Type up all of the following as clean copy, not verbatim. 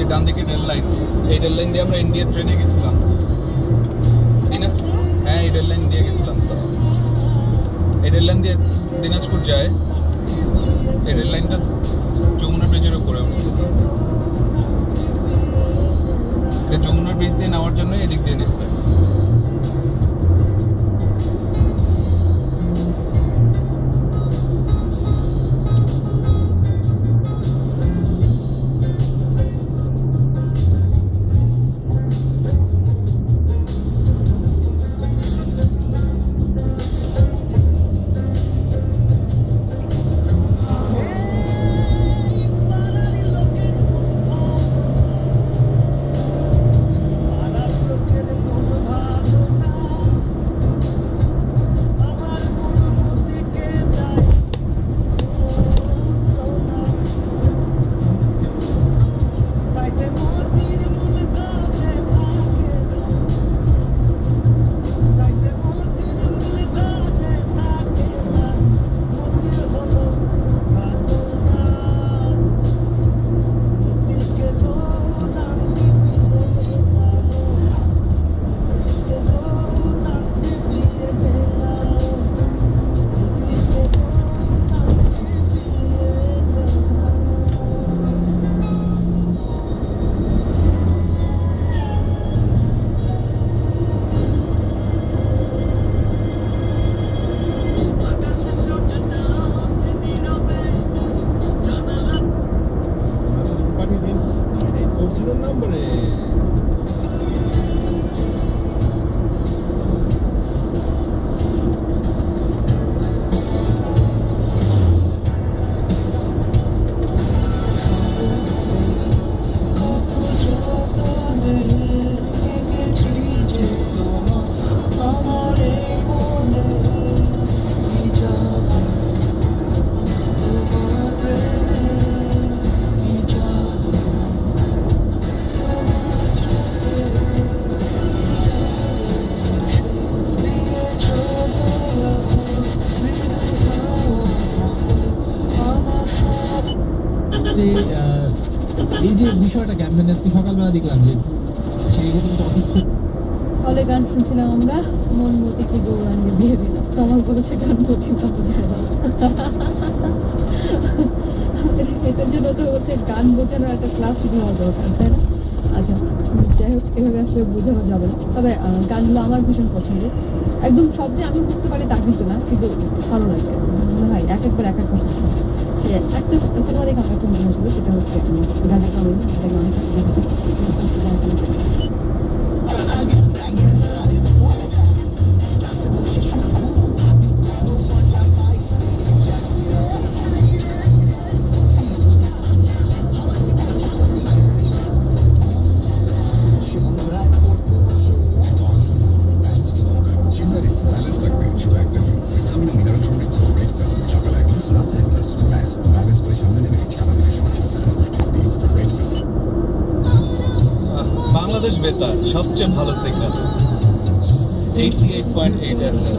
যে ডান দিকে rail line, এই রেল লাইন দিয়ে আমরা ইন্ডিয়ার ট্রেনে গেছিলাম। হ্যাঁ, এই রেল লাইন দিয়ে গেছিলাম। তো এই রেল লাইন দিয়ে দিনাজপুর যায়। এই রেল লাইনটা যমুনা ব্রিজের উপরে উঠছে। যমুনা ব্রিজ দিয়ে নেওয়ার জন্য এদিক দিয়ে নিচ্ছে। এই যে বিষয়টা ক্যাম্পেইন আজকে সকালবেলা দেখলাম যে সেই অসুস্থ হলে গান শুনছিলাম আমরা, মন মতিকে গৌরাঙ্গে দিয়ে দিলাম। তমাল বলেছে গান বুঝিনা বুঝায় না। এটার জন্য তো হচ্ছে গান বোঝানোর একটা ক্লাস শুরু হওয়া দরকার, তাই না? আচ্ছা, যাই হোক, এভাবে আসলে বোঝানো যাবে না। তবে গানগুলো আমার ভীষণ পছন্দের। একদম সব যে আমি বুঝতে পারি তা কিন্তু না, কিন্তু ভালো লাগে। মনে হয় এক একবার এক এক কথা। সে একটা সিনেমা দেখে আমার খুব মনে হয়েছিল, সেটা হচ্ছে গাজা কামিল, সেটাকে অনেক দেখেছি। বাংলাদেশ বেতার সবচেয়ে ভালো সিগন্যাল 88.8 FM।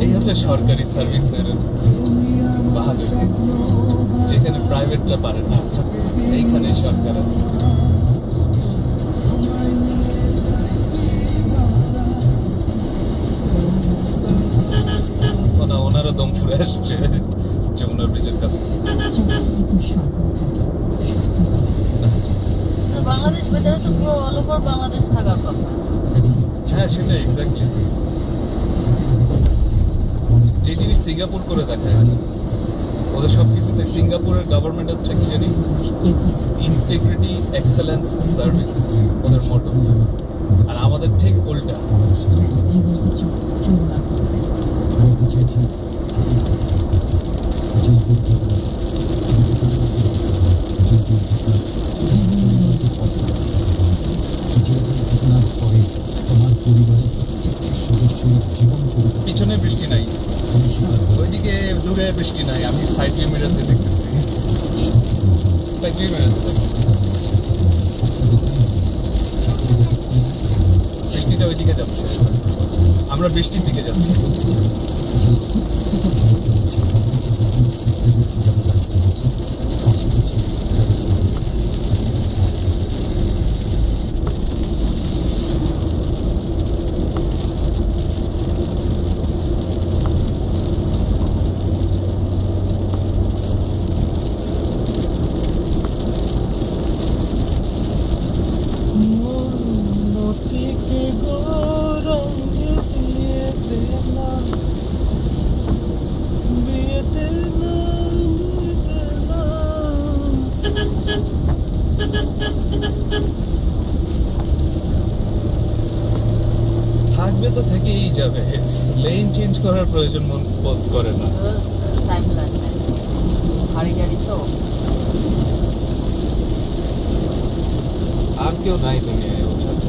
এই হচ্ছে সরকারি সার্ভিসের বাহাদুরি, যেখানে প্রাইভেটটা পারে না, এইখানে সরকার আছে। ওনারা দম ফুরে আসছে যমুনা ব্রিজের কাছে। বাংলাদেশ ভেতরে তো পুরো অল ওভার বাংলাদেশ থাকার কথা। হ্যাঁ, সেটা এক্স্যাক্টলি। যে জিনিস সিঙ্গাপুর করে দেখায়, ওদের সবকিছুতে সিঙ্গাপুরের গভর্নমেন্ট হচ্ছে কি জানি, ইন্টিগ্রিটি, এক্সেলেন্স, সার্ভিস ওদের মোটো। আর আমাদের ঠিক উল্টা। পিছনে বৃষ্টি নাই, ওইদিকে দূরে বৃষ্টি নাই, আমি সাইড ভিউ মিররতে দেখতেছি। সাইড ভিউ মিররতে বৃষ্টিটা ওইদিকে যাচ্ছে, আমরা বৃষ্টির দিকে যাচ্ছি। যাবে, লেন চেঞ্জ করার প্রয়োজন বোধ করে না। টাইম লাগবে, ভারী গাড়ি তো। আর কেউ নাই দুনিয়ায় ও ছাড়া।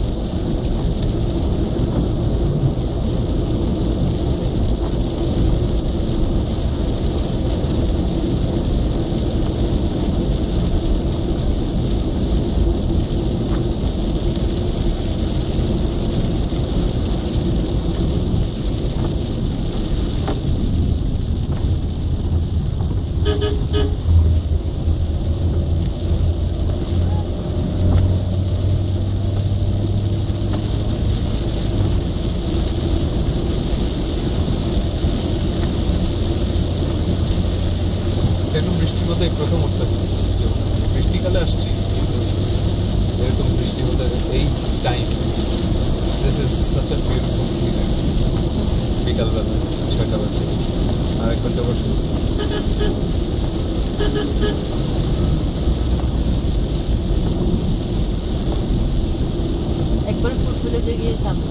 এরকম বৃষ্টি হতে প্রথম উঠতেছি, বৃষ্টিকালে আসছি কিন্তু এরকম বৃষ্টি হতে এই time, this is such a beautiful scenery. বিকালবেলা 6টা বাজে, আর 1 ঘন্টা বসে একবার ফুড ভিলেজে গিয়ে থামবো,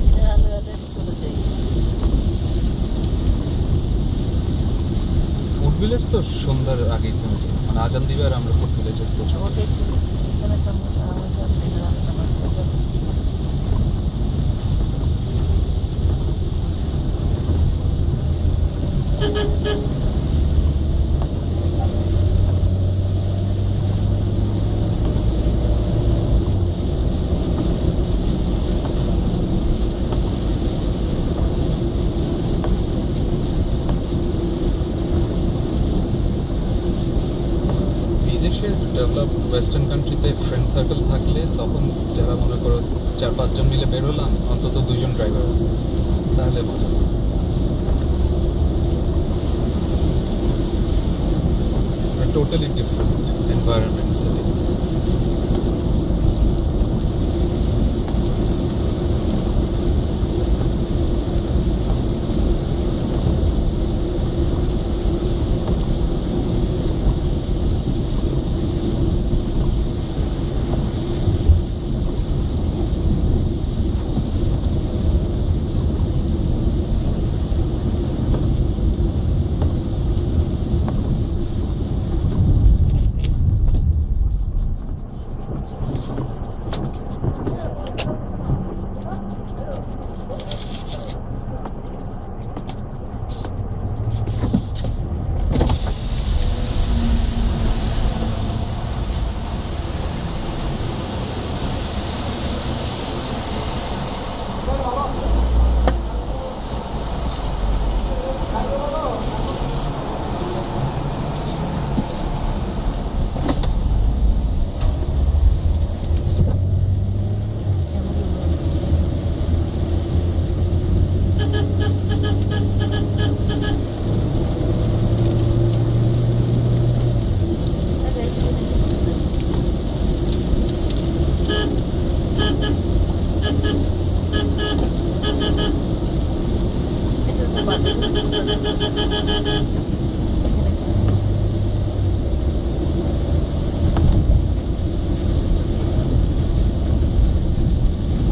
দিনের আলো আলো চলে যাই। ফুড ভিলেজ তো সন্ধ্যার আগেই থেমে যায়, মানে আজান দিবে আর আমরা ফুড ভিলেজে পৌঁছাবো। ওটাই ঠিক আছে, এখানে তো আমাদের দিনের আলো নামাজ পড়বো। বিদেশে ডেভেলপ ওয়েস্টার্ন কান্ট্রিতে ফ্রেন্ড সার্কেল থাকলে তখন যারা মনে করো 4-5 জন মিলে বের হলাম, অন্তত 2 জন ড্রাইভার আছে, তাহলে মজা। Totally different environment setting.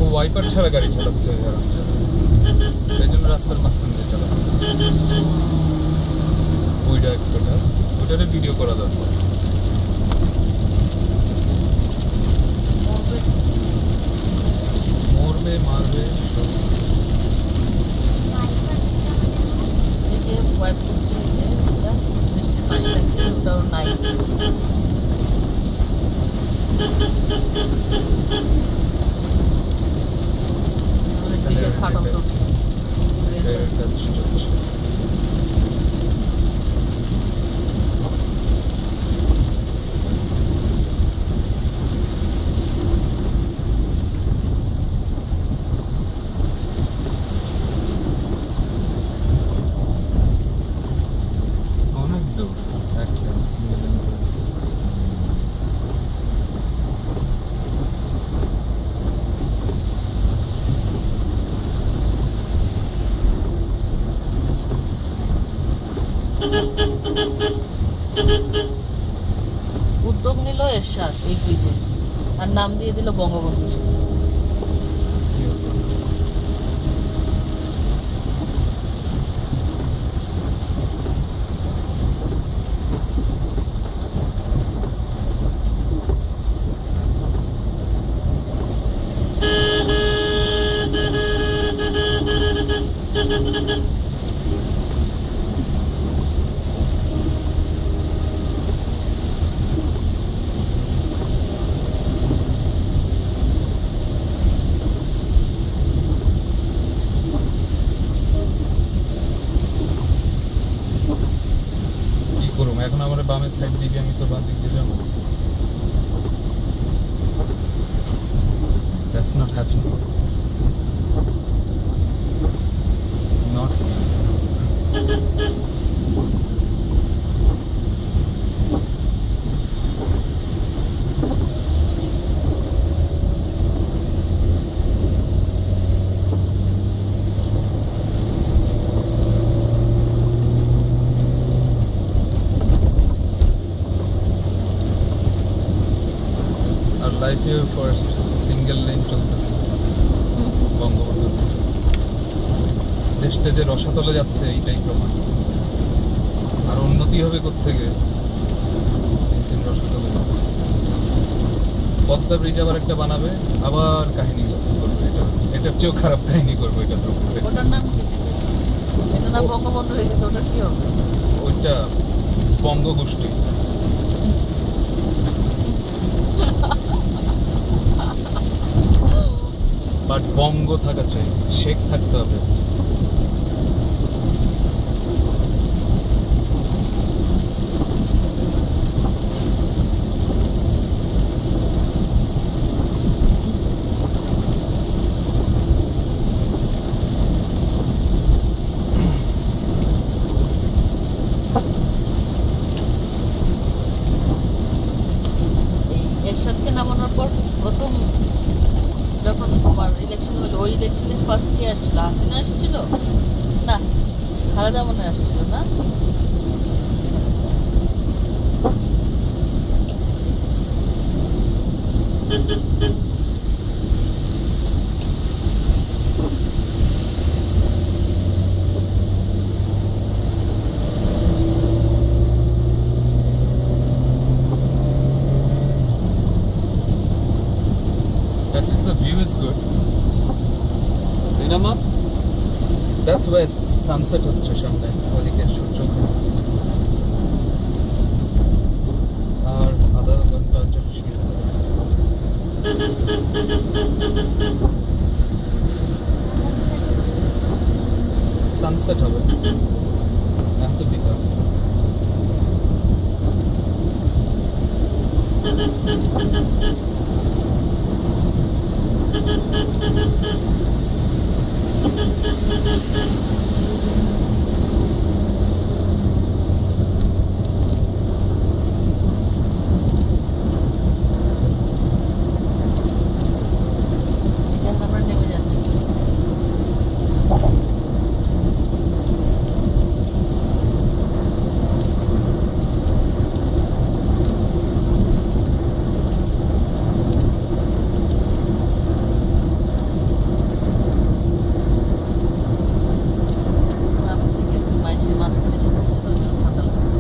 ও ওয়াইপার ছাড়া গাড়ি চালাচ্ছে, এই জন্য রাস্তার মাঝখান দিয়ে চালাচ্ছে। ওইটারে ভিডিও করা দরকার। মরবে মারবে সব। এই যে ওয়াইপ করছে, এই যে ওটা বৃষ্টির পানি লাগে, ওটাও নাই। দিকে ফাটল করছে, বের এর হয়েছে। কাজ চলছে। অনেক দূর, এক লাইন সিঙ্গেল লাইন করে দিয়েছে। উদ্যোগ নিল এরশাদ এই ব্রিজে, আর নাম দিয়ে দিল বঙ্গবন্ধু সেতু। সাইড দিবি, আমি তো বাম দিক দিয়ে যাবো। That's not happening. Not me. আর লাইফে ফার্স্ট সিঙ্গেল লেন চলতেছে বঙ্গবন্ধু। দেশটা যে রসাতলে যাচ্ছে এইটাই প্রমাণ। আর উন্নতি হবে কোত্থেকে? দিন দিন রসাতলে যাচ্ছে। পদ্মা ব্রিজ আবার একটা বানাবে, আবার কাহিনী করবে, এটার চেয়েও খারাপ কাহিনী করবে এটা তো। ওটার নাম কি? এটা না বঙ্গবন্ধু হয়ে গেছে, ওটার কি হবে? ওইটা বঙ্গ গোষ্ঠী। বাট বঙ্গ থাকা চাই, শেখ থাকতে হবে। এরশাদকে নামানোর পর প্রথম যখন তোমার ইলেকশন হলো, ওই ইলেকশনে ফার্স্ট কে আসছিল? হাসিনা আসছিল না, খালেদা মনে হয় আসছিল না? At least the view is good. Cinema? That's west. Sunset হচ্ছে সামনে, ওদিকে সূর্য ওঠে। আর আধা ঘন্টা 40 মিনিট। সানসেট হবে, এখন তো বিকাল। এটা আমরা নেমে যাচ্ছি। আমি ঠিক আছে, মাইসের মাঝখানে এসে বসে তো ওই জন্য ঠান্ডা লাগছে।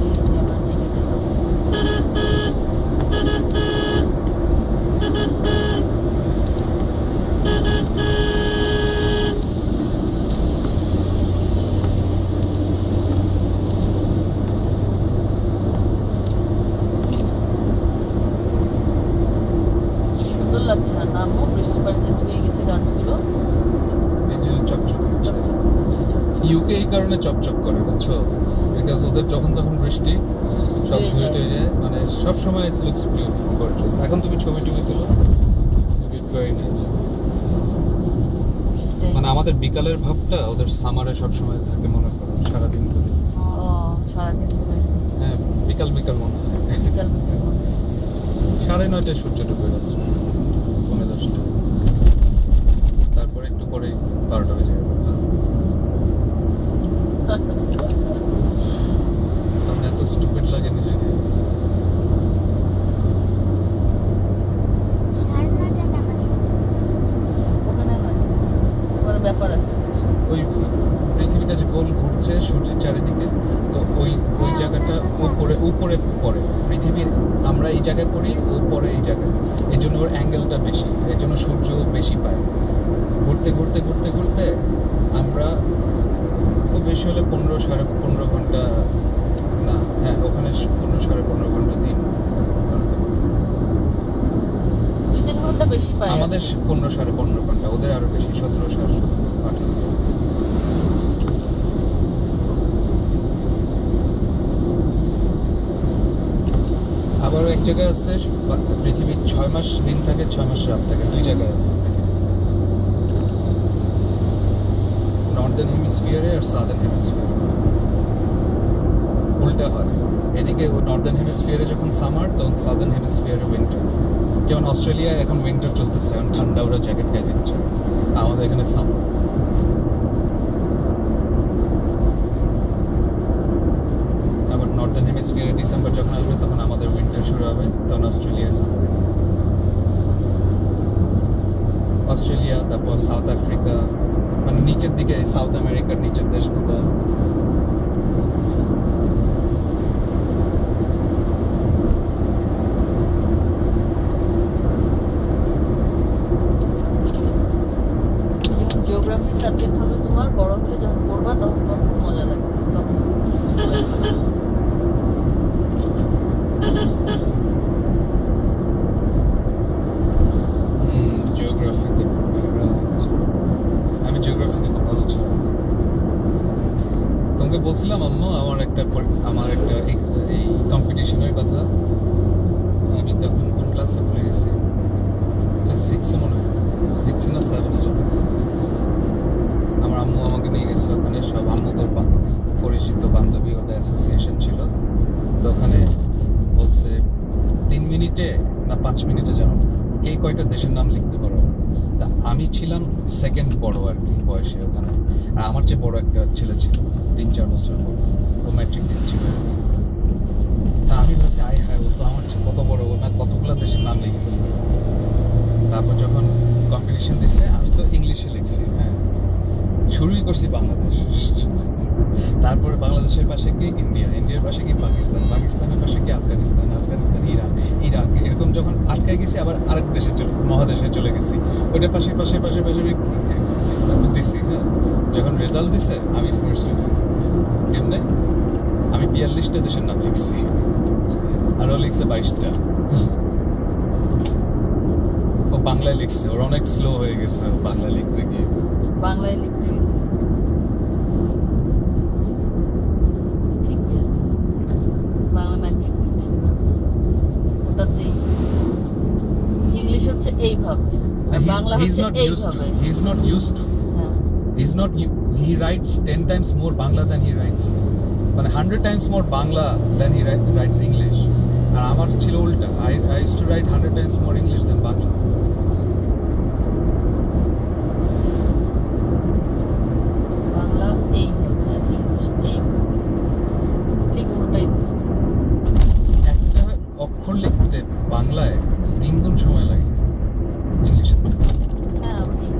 এই যে আমরা নেমে গেলাম। কি সুন্দর লাগছে না নামও, বৃষ্টির পানিতে ধুয়ে গেছে গাছগুলো। এই যে চকচক করছে। ইউকে এই কারণে চকচক করে, বুঝছো? বিকজ ওদের যখন তখন বৃষ্টি সব ধুয়ে ধুয়ে যায়। টুয়ে যায়, মানে সব সময় ইট লুকস গর্জিয়াস। এখন তুমি ছবি টবি তুলো, ইট ভেরি নাইস। সেটাই। মানে আমাদের বিকালের ভাবটা ওদের সামারে সব সময় থাকে, মনে করো সারাদিন ধরে। ও সারাদিন ধরে হ্যাঁ, বিকাল বিকাল মনে হয়। বিকাল বিকাল। 9:30টায় সূর্য ডুবে যাচ্ছে, 10:30। তারপরে একটু পরেই 12টা বেজে যাবে। তখন এত স্টুপিড লাগে নিজেকে। ওখানে হয় ব্যাপার আছে। ওই পৃথিবীটা যে গোল ঘুরছে সূর্যের চারিদিকে, তো ওই জায়গাটা উপরে উপরে পড়ে পৃথিবীর, আমরা এই জায়গায় পড়ি, ও পড়ে এই জায়গায়, এই জন্য ওর অ্যাঙ্গেলটা বেশি, এই জন্য সূর্য বেশি পায়। ঘুরতে ঘুরতে ঘুরতে ঘুরতে আমরা খুব বেশি হলে 15-15.5 ঘন্টা, না হ্যাঁ ওখানে 15-15.5 ঘন্টা দিন, 2-3 ঘন্টা বেশি পায় আমাদের 15-15.5 ঘন্টা, ওদের আরো বেশি, 17-18। আবারও এক জায়গায় আছে পৃথিবীর 6 মাস দিন থাকে, 6 মাস রাত থাকে, 2 জায়গায় আছে পৃথিবীতে, নর্দার্ন হেমিস্ফিয়ারে আর সাদার্ন হেমিস্ফিয়ারে উল্টা হয়। এদিকে নর্দার্ন হেমিস্ফিয়ারে যখন সামার, তখন সাদার্ন হেমিস্ফিয়ারে উইন্টার। যেমন অস্ট্রেলিয়ায় এখন উইন্টার চলতেছে, এখন ঠান্ডা, ওরা জ্যাকেট গায়ে দিচ্ছে, আমাদের এখানে সামার। আবার নর্দার্ন হেমিস্ফিয়ারে ডিসেম্বর যখন আসবে তখন আমাদের উইন্টার শুরু হবে, তখন অস্ট্রেলিয়ায় সামার। অস্ট্রেলিয়া, তারপর সাউথ আফ্রিকা, মানে নিচের দিকে সাউথ আমেরিকার নিচের দেশগুলো, জিওগ্রাফি সাবজেক্ট হবে তোমার, বড় হলে যখন পড়বা তখন তোমার খুব মজা লাগবে, তখন জিওগ্রাফিতে পড়বে, রাইট। আমি জিওগ্রাফিতে খুব ভালো ছিলাম। তোমাকে বলছিলাম আম্মু আমার একটা এই কম্পিটিশনের কথা, আমি তখন কোন ক্লাসে ভুলে গেছি, ক্লাস 6-এ মনে হয়, 6 না 7-এ জন্য আমার আম্মু আমাকে নিয়ে গেছে ওখানে, সব আম্মুদের পরিচিত বান্ধবী, ওদের অ্যাসোসিয়েশন ছিল, তো ওখানে বলছে 3 মিনিটে না 5 মিনিটে জানো কে কয়টা দেশের নাম লিখতে পারো। তা আমি ছিলাম সেকেন্ড বড় আর কি বয়সে ওখানে, আর আমার যে বড় একটা ছেলে ছিল 3-4 বছর বড়, ও ম্যাট্রিক দিচ্ছিল। তা আমি ভাবছি আয় হায়, ও তো আমার চেয়ে কত বড়, ও না কতগুলো দেশের নাম লিখে ফেলবে। তারপর যখন কম্পিটিশন দিচ্ছে, আমি তো ইংলিশে লিখছি, হ্যাঁ শুরুই করছি বাংলাদেশ, তারপরে বাংলাদেশের পাশে কি ইন্ডিয়া, ইন্ডিয়ার পাশে কি পাকিস্তান, পাকিস্তানের পাশে কি আফগানিস্তান, আফগানিস্তান ইরান, ইরাক, এরকম যখন আটকায় গেছি আবার আরেক দেশে মহাদেশে চলে গেছি, ওইটা পাশে পাশে পাশে পাশে তারপর দিচ্ছি। হ্যাঁ যখন রেজাল্ট দিছে আমি ফার্স্ট হয়েছি। কেমনে? আমি 42টা দেশের নাম লিখছি, আর ও লিখছে 22টা। ও বাংলায় লিখছে, ওর অনেক স্লো হয়ে গেছে বাংলা লিখতে গিয়ে। বাংলায় লিখতে গেছি, ঠিকই আছে, বাংলা ম্যাট্রিক দিচ্ছি, ওটাতেই ইংলিশ হচ্ছে এইভাবে, আর বাংলা হচ্ছে এইভাবে। He is not used to. হ্যাঁ, He writes 10 times more Bangla than he writes. মানে 100 times more Bangla than he writes English. আর আমার ছিল উল্টা, I used to write 100 times more English than Bangla. Bangla এইভাবে আর ইংলিশ এইভাবে, ঠিক উল্টাই। একটা অক্ষর লিখতে বাংলায় 3 গুণ সময় লাগে ইংলিশের থেকে। হ্যাঁ অবশ্যই।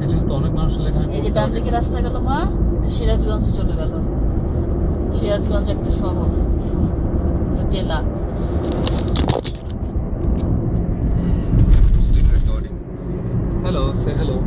এই জন্য তো অনেক মানুষ লেখা এই যে ডান দিকে রাস্তা গেল মা, এটা সিরাজগঞ্জ চলে গেল। সিরাজগঞ্জ একটা শহর, একটা জেলা। Hello, say hello.